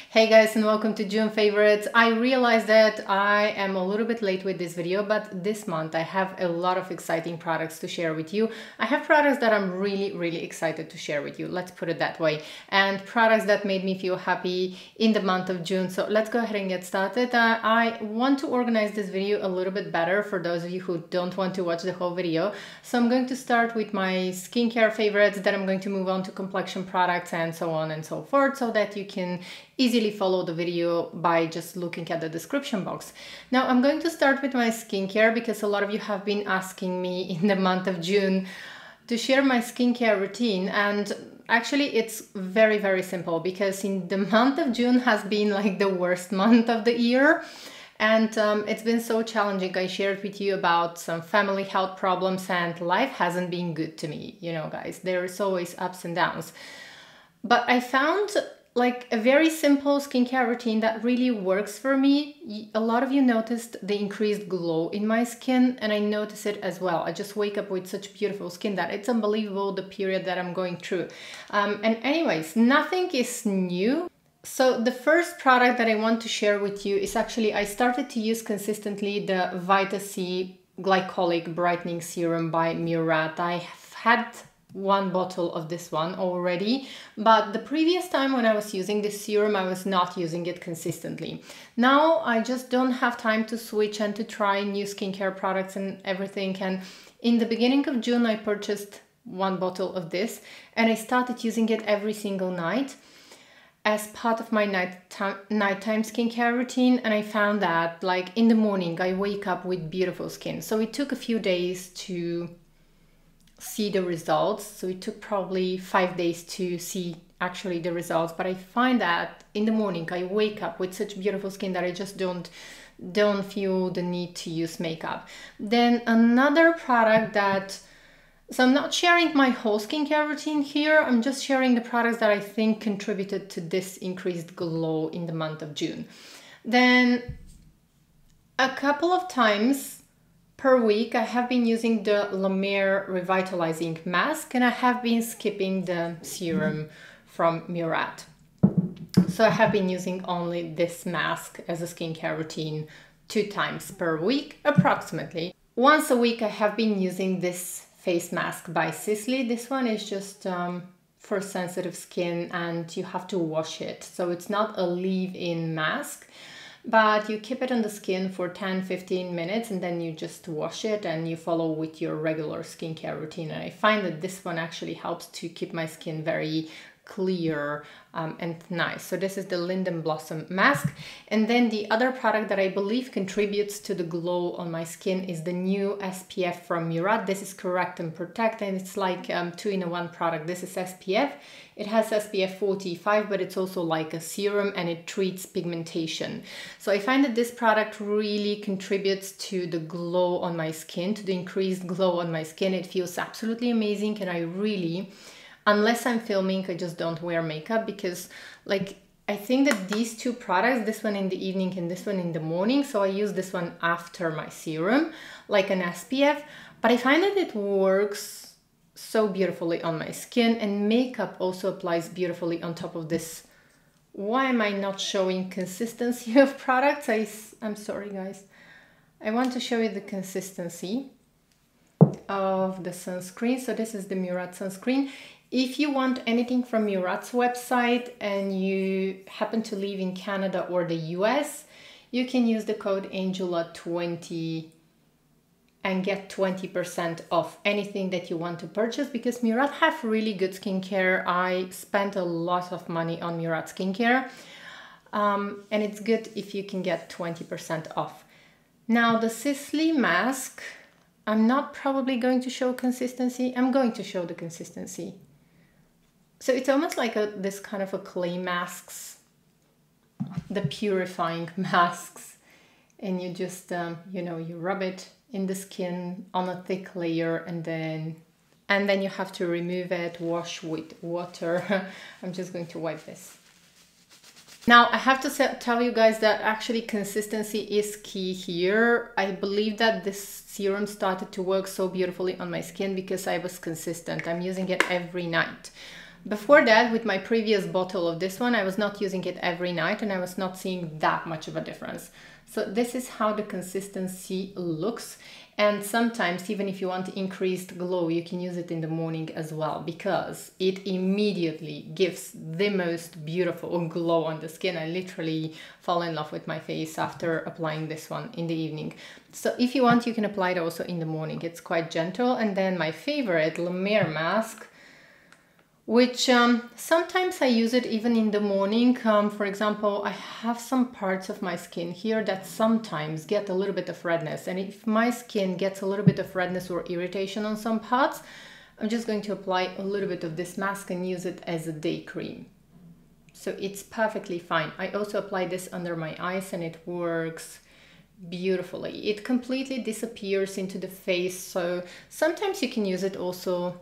Hey guys, and welcome to June Favorites. I realized that I am a little bit late with this video, but this month I have a lot of exciting products to share with you. I have products that I'm really excited to share with you, let's put it that way, and products that made me feel happy in the month of June. So let's go ahead and get started. I want to organize this video a little bit better for those of you who don't want to watch the whole video. So I'm going to start with my skincare favorites, then I'm going to move on to complexion products and so on and so forth, so that you can easily follow the video by just looking at the description box. Now I'm going to start with my skincare because a lot of you have been asking me in the month of June to share my skincare routine, and actually it's very simple because in the month of June has been like the worst month of the year. And it's been so challenging. I shared with you about some family health problems and life hasn't been good to me. You know, guys, there is always ups and downs. But I found like a very simple skincare routine that really works for me. A lot of you noticed the increased glow in my skin, and I notice it as well. I just wake up with such beautiful skin that it's unbelievable the period that I'm going through. And anyways, nothing is new. So the first product that I want to share with you is actually, I started to use consistently the Vita C Glycolic Brightening Serum by Murad. I have had one bottle of this one already, but the previous time when I was using this serum, I was not using it consistently. Now I just don't have time to switch and to try new skincare products and everything. And in the beginning of June, I purchased one bottle of this and I started using it every single night as part of my nighttime skincare routine. And I found that like in the morning, I wake up with beautiful skin. So it took a few days to see the results. So it took probably 5 days to see actually the results. But I find that in the morning, I wake up with such beautiful skin that I just don't feel the need to use makeup. Then another product that, so I'm not sharing my whole skincare routine here. I'm just sharing the products that I think contributed to this increased glow in the month of June. Then a couple of times per week, I have been using the La Mer Revitalizing Mask, and I have been skipping the serum from Murad. So I have been using only this mask as a skincare routine 2 times per week, approximately. Once a week, I have been using this face mask by Sisley. This one is just for sensitive skin and you have to wash it. So it's not a leave-in mask, but you keep it on the skin for 10-15 minutes and then you just wash it and you follow with your regular skincare routine. And I find that this one actually helps to keep my skin very clear and nice. So this is the Linden Blossom mask. And then the other product that I believe contributes to the glow on my skin is the new SPF from Murad. This is Correct and Protect, and it's like 2-in-1 product. This is SPF. It has SPF 45, but it's also like a serum and it treats pigmentation. So I find that this product really contributes to the glow on my skin, to the increased glow on my skin. It feels absolutely amazing, and I really, unless I'm filming, I just don't wear makeup because like I think that these 2 products, this one in the evening and this one in the morning, so I use this one after my serum, like an SPF, but I find that it works so beautifully on my skin, and makeup also applies beautifully on top of this. Why am I not showing consistency of products? I'm sorry guys. I want to show you the consistency of the sunscreen. So this is the Murad sunscreen. If you want anything from Murad's website and you happen to live in Canada or the US, you can use the code Angela20 and get 20% off anything that you want to purchase, because Murad have really good skincare. I spent a lot of money on Murad skincare, and it's good if you can get 20% off. Now the Sisley mask, I'm not probably going to show consistency. I'm going to show the consistency. So it's almost like this kind of a clay masks, the purifying masks, and you just, you know, you rub it in the skin on a thick layer and then you have to remove it, wash with water. I'm just going to wipe this. Now I have to tell you guys that actually consistency is key here. I believe that this serum started to work so beautifully on my skin because I was consistent. I'm using it every night. Before that, with my previous bottle of this one, I was not using it every night and I was not seeing that much of a difference. So this is how the consistency looks. And sometimes, even if you want increased glow, you can use it in the morning as well, because it immediately gives the most beautiful glow on the skin. I literally fall in love with my face after applying this one in the evening. So if you want, you can apply it also in the morning. It's quite gentle. And then my favorite, La Mer mask, which sometimes I use it even in the morning. For example, I have some parts of my skin here that sometimes get a little bit of redness. And if my skin gets a little bit of redness or irritation on some parts, I'm just going to apply a little bit of this mask and use it as a day cream. So it's perfectly fine. I also apply this under my eyes and it works beautifully. It completely disappears into the face. So sometimes you can use it also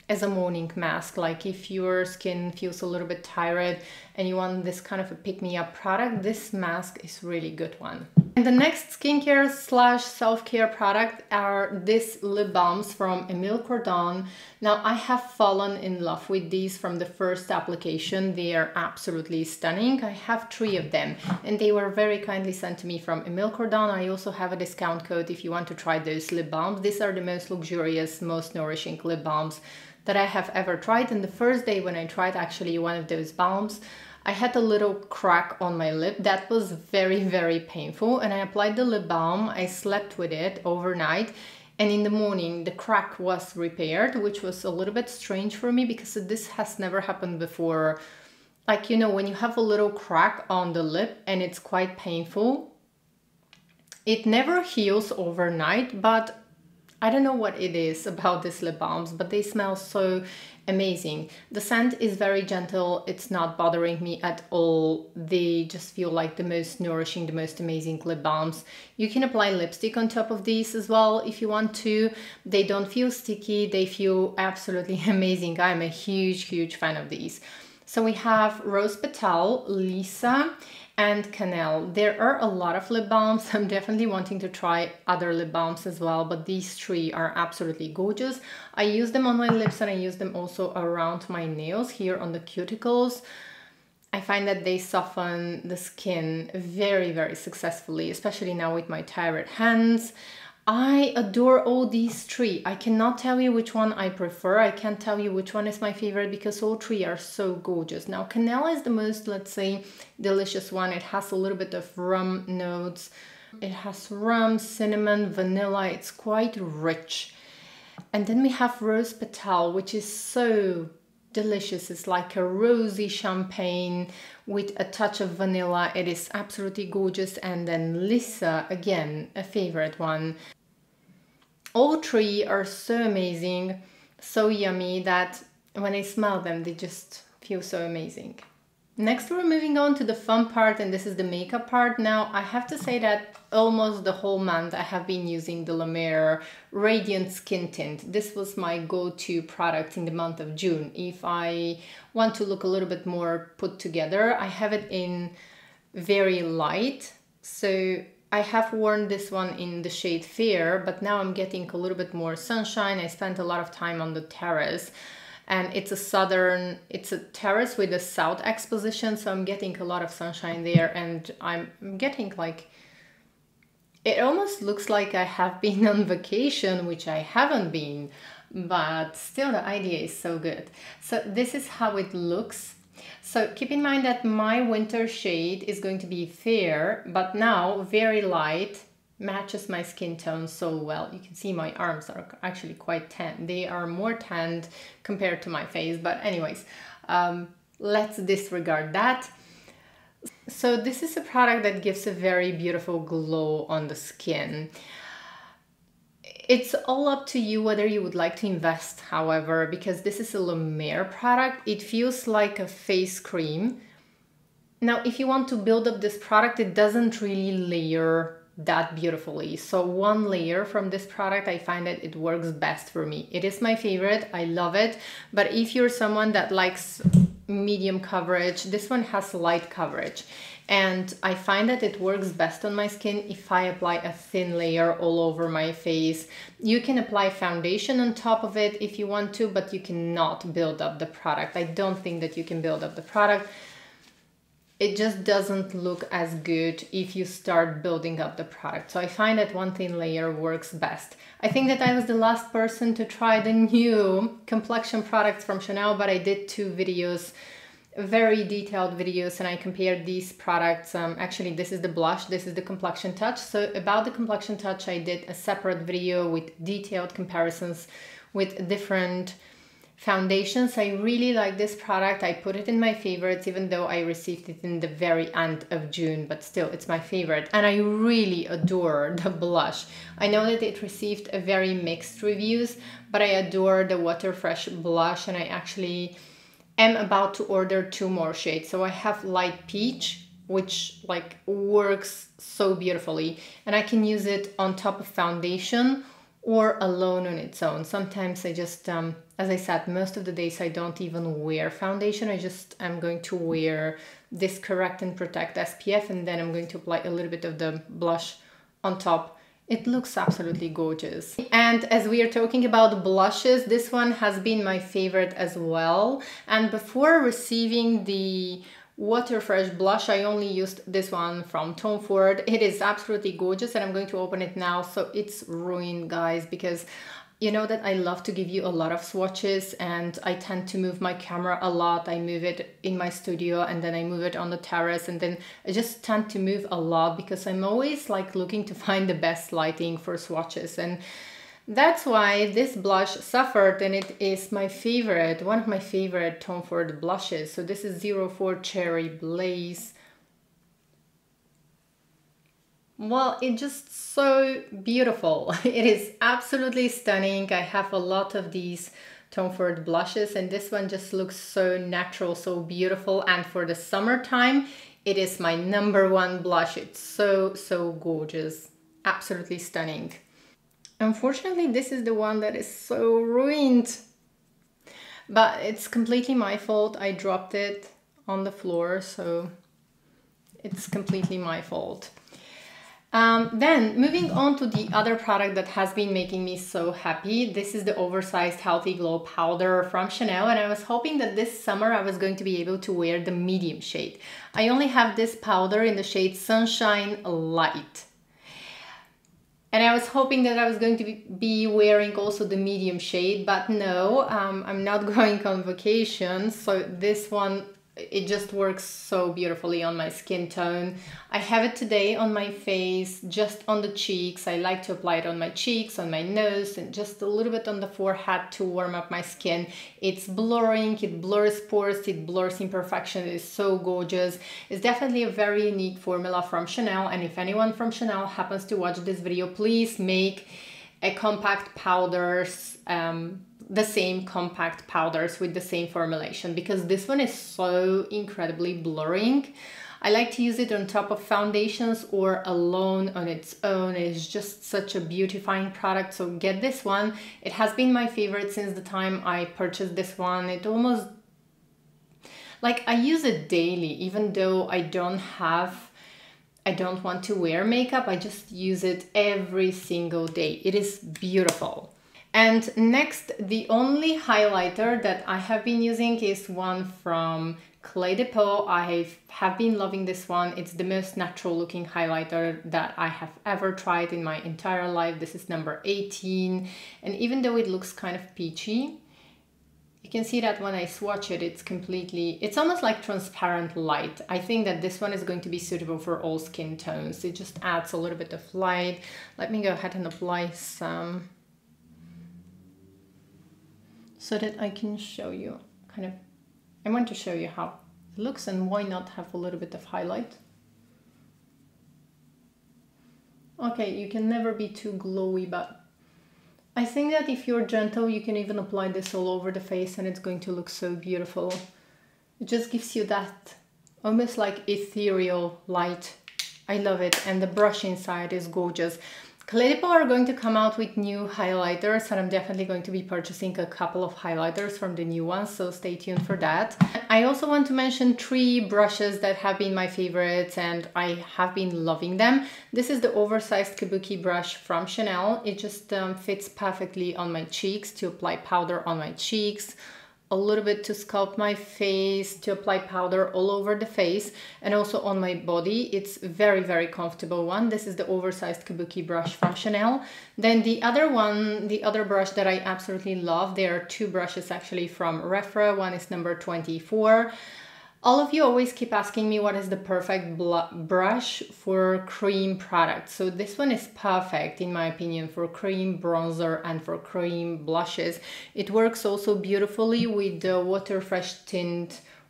as a morning mask, like if your skin feels a little bit tired and you want this kind of a pick-me-up product, this mask is a really good one. And the next skincare slash self-care product are these lip balms from Emile Cordon. Now I have fallen in love with these from the first application. They are absolutely stunning. I have 3 of them and they were very kindly sent to me from Emile Cordon. I also have a discount code if you want to try those lip balms. These are the most luxurious, most nourishing lip balms that I have ever tried. And the first day when I tried actually one of those balms, I had a little crack on my lip that was very, very painful. And I applied the lip balm, I slept with it overnight, and in the morning the crack was repaired, which was a little bit strange for me because this has never happened before. Like, you know, when you have a little crack on the lip and it's quite painful, it never heals overnight, but I don't know what it is about these lip balms, but they smell so amazing. The scent is very gentle. It's not bothering me at all. They just feel like the most nourishing, the most amazing lip balms. You can apply lipstick on top of these as well if you want to. They don't feel sticky. They feel absolutely amazing. I'm a huge, huge fan of these. So we have Rose Petal, Lisa, and Cannelle. There are a lot of lip balms. I'm definitely wanting to try other lip balms as well, but these 3 are absolutely gorgeous. I use them on my lips and I use them also around my nails here on the cuticles. I find that they soften the skin very, very successfully, especially now with my tired hands. I adore all these 3. I cannot tell you which one I prefer. I can't tell you which one is my favorite because all 3 are so gorgeous. Now, Cannelle is the most, let's say, delicious one. It has a little bit of rum notes. It has rum, cinnamon, vanilla. It's quite rich. And then we have Rose Petal, which is so delicious. It's like a rosy champagne with a touch of vanilla. It is absolutely gorgeous. And then Lisa, again, a favorite one. All 3 are so amazing, so yummy that when I smell them, they just feel so amazing. Next, we're moving on to the fun part, and this is the makeup part. Now, I have to say that almost the whole month I have been using the La Mer Radiant Skin Tint. This was my go-to product in the month of June. If I want to look a little bit more put together, I have it in very light. So I have worn this one in the shade Fair, but now I'm getting a little bit more sunshine. I spent a lot of time on the terrace. And it's a terrace with a south exposition, so I'm getting a lot of sunshine there, and I'm getting like, it almost looks like I have been on vacation, which I haven't been, but still the idea is so good. So this is how it looks. So keep in mind that my winter shade is going to be Fair, but now very light, matches my skin tone so well. You can see my arms are actually quite tan. They are more tanned compared to my face, but anyways, let's disregard that. So this is a product that gives a very beautiful glow on the skin. It's all up to you whether you would like to invest, however, because this is a La Mer product. It feels like a face cream. Now, if you want to build up this product, it doesn't really layer that beautifully. So one layer from this product, I find that it works best for me. It is my favorite. I love it. But if you're someone that likes medium coverage. This one has light coverage. And I find that it works best on my skin if I apply a thin layer all over my face. You can apply foundation on top of it if you want to, but you cannot build up the product. I don't think that you can build up the product. It just doesn't look as good if you start building up the product. So I find that one thin layer works best. I think that I was the last person to try the new complexion products from Chanel, but I did 2 videos, very detailed videos, and I compared these products. Actually, this is the blush, this is the complexion touch. So about the complexion touch, I did a separate video with detailed comparisons with different foundations. I really like this product. I put it in my favorites, even though I received it in the very end of June, but still it's my favorite. And I really adore the blush. I know that it received a very mixed reviews, but I adore the Water Fresh blush, and I actually am about to order 2 more shades. So I have light peach, which like works so beautifully, and I can use it on top of foundation or alone on its own. Sometimes I just, as I said, most of the days I don't even wear foundation. I'm going to wear this Correct and Protect SPF, and then I'm going to apply a little bit of the blush on top. It looks absolutely gorgeous. And as we are talking about blushes, this one has been my favorite as well. And before receiving the Water Fresh blush, I only used this one from Tom Ford. It is absolutely gorgeous, and I'm going to open it now. So it's ruined, guys, because you know that I love to give you a lot of swatches, and I tend to move my camera a lot. I move it in my studio, and then I move it on the terrace, and then I just tend to move a lot because I'm always like looking to find the best lighting for swatches. And that's why this blush suffered, and it is my favorite, one of my favorite Tom Ford blushes. So this is 04 Cherry Blaze. Well, it's just so beautiful. It is absolutely stunning. I have a lot of these Tom Ford blushes, and this one just looks so natural, so beautiful. And for the summertime, it is my #1 blush. It's so gorgeous. Absolutely stunning. Unfortunately, this is the one that is so ruined, but it's completely my fault. I dropped it on the floor, so it's completely my fault. Then moving on to the other product that has been making me so happy. This is the Oversized Healthy Glow Powder from Chanel, and I was hoping that this summer I was going to be able to wear the medium shade. I only have this powder in the shade Sunshine Light. And I was hoping that I was going to be wearing also the medium shade, but no, I'm not going on vacation. So this one, it just works so beautifully on my skin tone. I have it today on my face, just on the cheeks. I like to apply it on my cheeks, on my nose, and just a little bit on the forehead to warm up my skin. It's blurring, it blurs pores, it blurs imperfection. It is so gorgeous. It's definitely a very unique formula from Chanel, and if anyone from Chanel happens to watch this video, please make a compact powders, the same compact powders with the same formulation, because this one is so incredibly blurring. I like to use it on top of foundations or alone on its own. It's just such a beautifying product, so get this one. It has been my favorite since the time I purchased this one. It almost, like, I use it daily, even though I don't want to wear makeup. I just use it every single day. It is beautiful. And next, the only highlighter that I have been using is one from Clé de Peau. I have been loving this one. It's the most natural looking highlighter that I have ever tried in my entire life. This is number 18. And even though it looks kind of peachy, you can see that when I swatch it, it's almost like transparent light. I think that this one is going to be suitable for all skin tones. It just adds a little bit of light. Let me go ahead and apply some, so that I can show you I want to show you how it looks, and why not have a little bit of highlight. Okay, you can never be too glowy, but I think that if you're gentle, you can even apply this all over the face and it's going to look so beautiful. It just gives you that almost like ethereal light. I love it, and the brush inside is gorgeous. Clé de Peau are going to come out with new highlighters, and I'm definitely going to be purchasing a couple of highlighters from the new ones, so stay tuned for that. I also want to mention 3 brushes that have been my favorites and I have been loving them. This is the oversized kabuki brush from Chanel. It just fits perfectly on my cheeks to apply powder on my cheeks, a little bit to sculpt my face, to apply powder all over the face, and also on my body. It's very, very comfortable one. This is the oversized kabuki brush from Chanel. Then the other one, the other brush that I absolutely love, there are 2 brushes actually from Refra. One is number 24. All of you always keep asking me what is the perfect brush for cream products. So this one is perfect in my opinion for cream bronzer and for cream blushes. It works also beautifully with the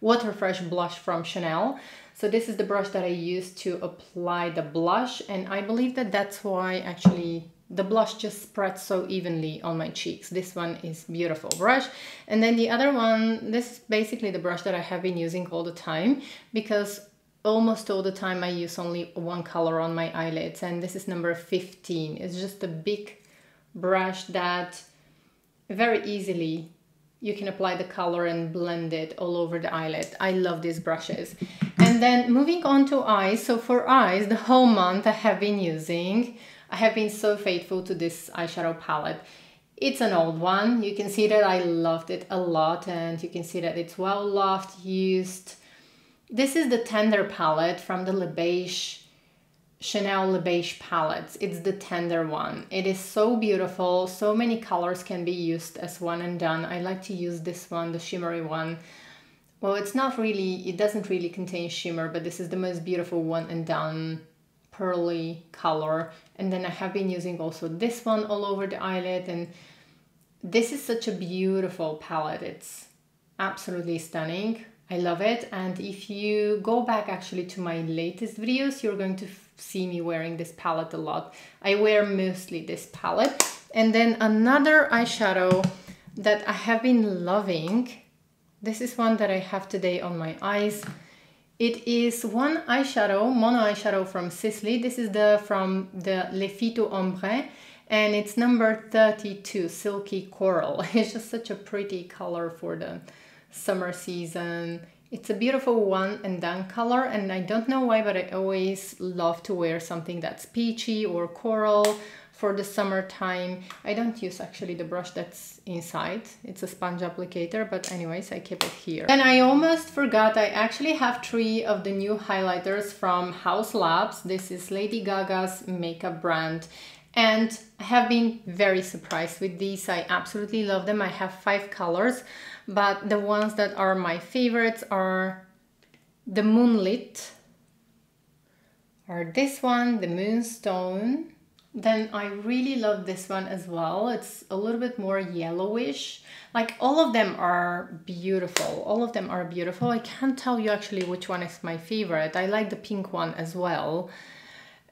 Waterfresh blush from Chanel. So this is the brush that I use to apply the blush, and I believe that that's why actually the blush just spreads so evenly on my cheeks. This one is beautiful brush. And then the other one, this is basically the brush that I have been using all the time, because almost all the time I use only one color on my eyelids, and this is number 15. It's just a big brush that very easily you can apply the color and blend it all over the eyelid. I love these brushes. And then moving on to eyes. So for eyes, the whole month I have been so faithful to this eyeshadow palette. It's an old one. You can see that I loved it a lot, and you can see that it's well loved, used. This is the Tender palette from the Chanel Le Beige palettes. It's the Tender one. It is so beautiful. So many colors can be used as one and done. I like to use this one, the shimmery one. Well, it doesn't really contain shimmer, but this is the most beautiful one and done pearly color. And then I have been using also this one all over the eyelid, and this is such a beautiful palette. It's absolutely stunning. I love it. And if you go back actually to my latest videos, you're going to see me wearing this palette a lot. I wear mostly this palette. And then another eyeshadow that I have been loving, this is one that I have today on my eyes. It is one eyeshadow, mono eyeshadow from Sisley. This is from the Le Phyto Ombre, and it's number 32, Silky Coral. It's just such a pretty color for the summer season. It's a beautiful one and done color, and I don't know why, but I always love to wear something that's peachy or coral for the summertime. I don't use actually the brush that's inside. It's a sponge applicator, but anyways, I keep it here. And I almost forgot, I actually have 3 of the new highlighters from Haus Labs. This is Lady Gaga's makeup brand, and I have been very surprised with these. I absolutely love them. I have 5 colors, but the ones that are my favorites are the Moonlit, or this one, the Moonstone. Then I really love this one as well. It's a little bit more yellowish. Like, all of them are beautiful. All of them are beautiful. I can't tell you actually which one is my favorite. I like the pink one as well.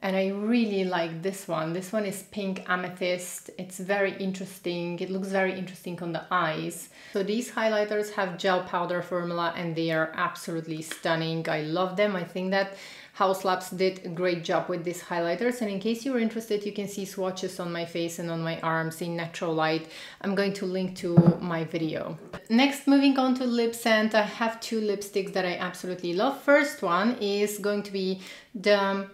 And I really like this one. This one is Pink Amethyst. It's very interesting. It looks very interesting on the eyes. So these highlighters have gel powder formula, and they are absolutely stunning. I love them. I think that Haus Labs did a great job with these highlighters, and in case you're interested, you can see swatches on my face and on my arms in natural light. I'm going to link to my video. Next, moving on to lip scent, I have 2 lipsticks that I absolutely love. First one is going to be the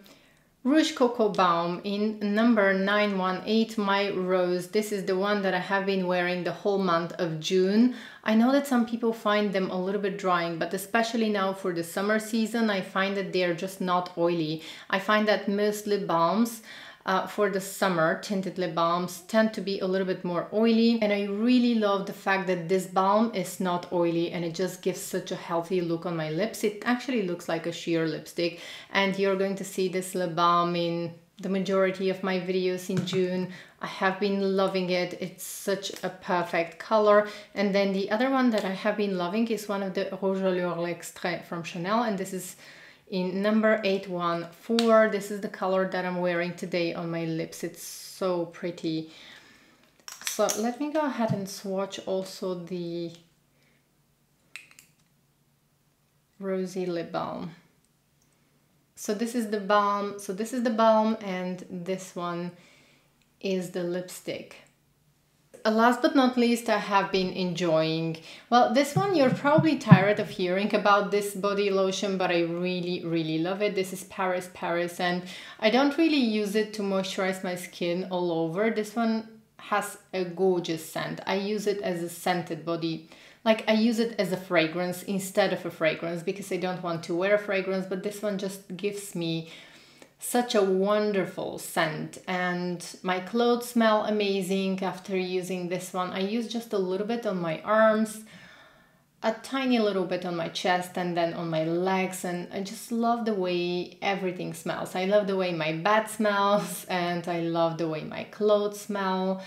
Rouge Coco Balm in number 918, My Rose. This is the one that I have been wearing the whole month of June. I know that some people find them a little bit drying, but especially now for the summer season, I find that they're just not oily. I find that most lip balms for the summer, tinted lip balms, tend to be a little bit more oily, and I really love the fact that this balm is not oily, and it just gives such a healthy look on my lips. It actually looks like a sheer lipstick, and you're going to see this lip balm in the majority of my videos in June. I have been loving it. It's such a perfect color. And then the other one that I have been loving is one of the Rouge à Lèvres L'Extrait from Chanel, and this is in number 814. This is the color that I'm wearing today on my lips. It's so pretty. So let me go ahead and swatch also the Rosy Lip Balm. So this is the balm. And this one is the lipstick. Last but not least, I have been enjoying, well, this one you're probably tired of hearing about this body lotion, but I really love it. This is Paris, and I don't really use it to moisturize my skin all over. This one has a gorgeous scent. I use it as a scented body, like I use it as a fragrance instead of a fragrance because I don't want to wear a fragrance, but this one just gives me such a wonderful scent, and my clothes smell amazing after using this one. I use just a little bit on my arms, a tiny little bit on my chest, and then on my legs, and I just love the way everything smells. I love the way my bed smells, and I love the way my clothes smell.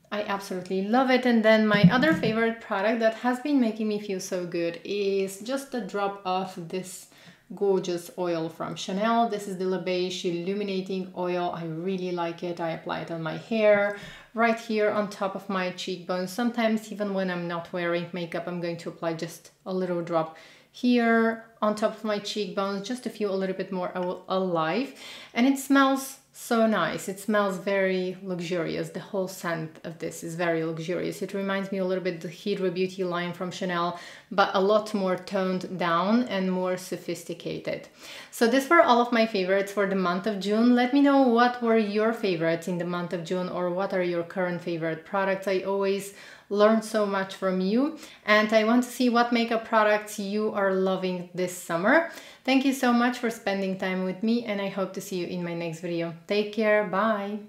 I absolutely love it. And then my other favorite product that has been making me feel so good is just a drop of this gorgeous oil from Chanel. This is the La Beige Illuminating Oil. I really like it. I apply it on my hair, right here on top of my cheekbones. Sometimes even when I'm not wearing makeup, I'm going to apply just a little drop here on top of my cheekbones, just to feel a little bit more alive. And it smells so nice. It smells very luxurious. The whole scent of this is very luxurious. It reminds me a little bit of the Hydra Beauty line from Chanel, but a lot more toned down and more sophisticated. So these were all of my favorites for the month of June. Let me know what were your favorites in the month of June, or what are your current favorite products. I always learn so much from you, and I want to see what makeup products you are loving this summer. Thank you so much for spending time with me, and I hope to see you in my next video. Take care, bye!